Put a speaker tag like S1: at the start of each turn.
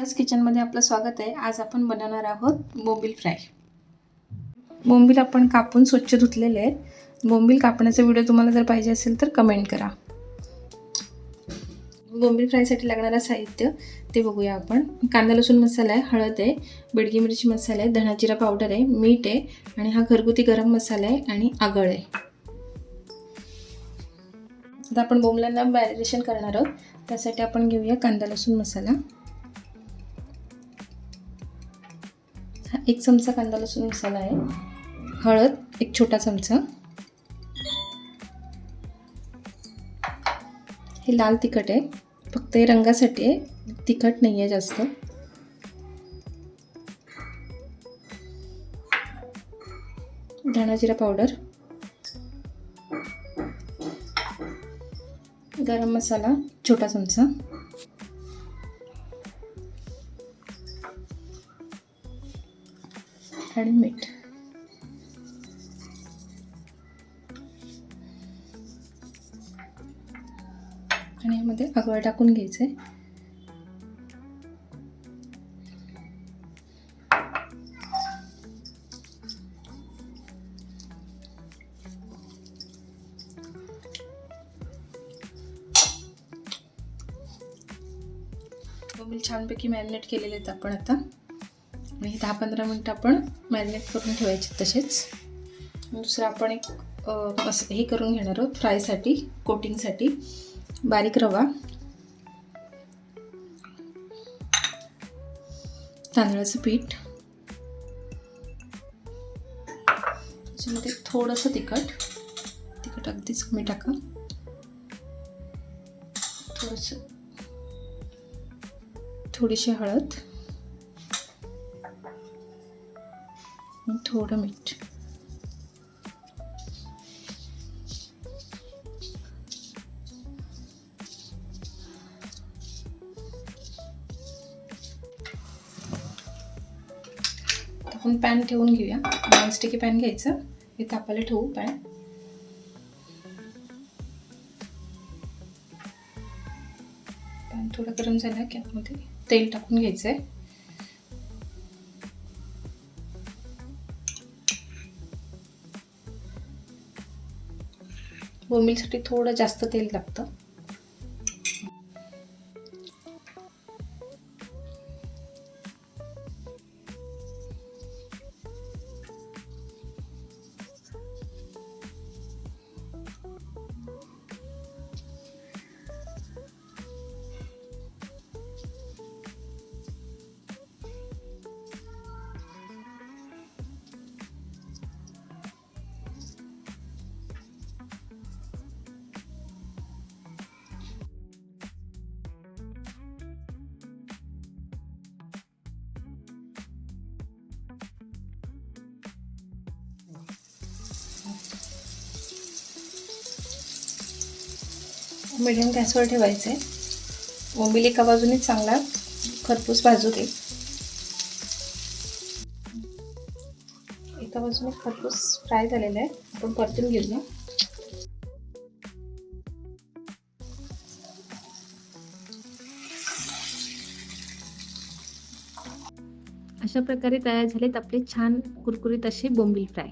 S1: आज किचनमध्ये आपलं स्वागत आहे। आज आपण बनवणार आहोत बोंबील फ्राय। बोंबील आपण कापून स्वच्छ धुतलेले आहेत। बोंबील कापण्याचा व्हिडिओ तुम्हाला जर पाहिजे असेल तर कमेंट करा। बोंबील फ्रायसाठी लागणारं साहित्य ते बघूया आपण। कांदा लसूण मसाला आहे, हळद आहे, बेडगी मिरची मसाला आहे, धना जिरा पावडर आहे, मीठ आहे आणि हा घरगुती गरम मसाला आहे आणि आगळ आहे। आता आपण बोंबलांना मॅरिनेशन करणार आहोत। त्यासाठी आपण घेऊया कांदा लसूण मसाला। एक चमचा कांदा लसूण मसाला आहे, हळद एक छोटा चमचा, हे लाल तिखट आहे, फक्त हे रंगासाठी आहे, तिखट नाही आहे जास्त। धना जिरा पावडर, गरम मसाला छोटा चमचा, आणि मीठ। आणि यामध्ये आगळ टाकून घ्यायचे। बोंबील छानपैकी मॅरिनेट केलेले आहेत आपण आता, आणि 10-15 मिनिट आपण मॅरिनेट करून ठेवायचे। तसेच दुसरं आपण एक हे करून घेणार आहोत फ्रायसाठी, कोटिंगसाठी। बारीक रवा, तांदळाचं पीठ, त्याच्यामध्ये थोडंसं तिखट अगदीच कमी टाका, थोडीशी हळद, थोडं मीठ। आपण पॅन ठेवून घेऊया। नॉनस्टिकी पॅन घ्यायचं, हे तापायला ठेवू पॅन। पॅन थोडा गरम झाला की आतमध्ये तेल टाकून घ्यायचंय। बोंबीलसाठी थोडं जास्त तेल लागतं। मीडियम गॅसवर ठेवायचे। बोंबील एका बाजूने चांगला खरपूस भाजू दे। एका बाजूने खरपूस फ्राय झालेला आहे, आपण परतून घेऊया। अशा प्रकारे तयार झालेत आपले छान कुरकुरीत असे बोंबील फ्राय।